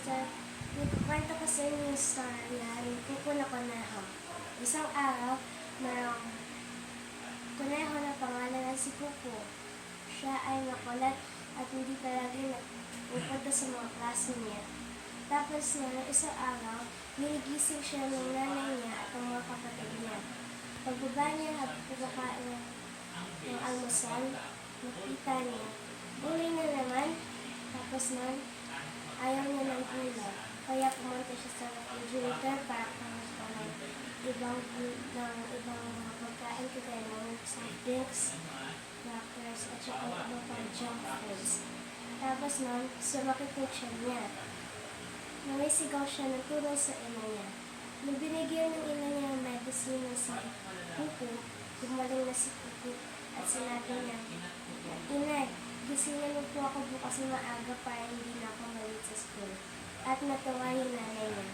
Nagkukwento ko sa inyo yung story na yung kuko na kuneho. Isang araw, mayroong kuneho na pangalan na si Kuko. Siya ay makulat at hindi palagi pupunta sa mga klase niya. Tapos na isang araw, ginigising siya ng nanay niya at ang mga kapatid niya. Pagbaba niya habang kumakain ng almusal, nakita niya. Uwi na naman, tapos nun, ayaw niya ng ulam. Kaya pumunta siya sa refrigerator para kumuha ng ibang mga pagkain kagaya ng soft drinks, crackers, at saka ibang pang junk foods. Tapos nun, sumakit yung tiyan niya. Namisigaw siya ng tulong sa ina niya. Nung binigyan ng ina niya ang medicine na si Kuko, gumaling na si Kuko at sinabi niya, "Inay, gisingin mo po ako bukas na maaga para hindi na ako malit sa school." At natuwa yung nanay niya.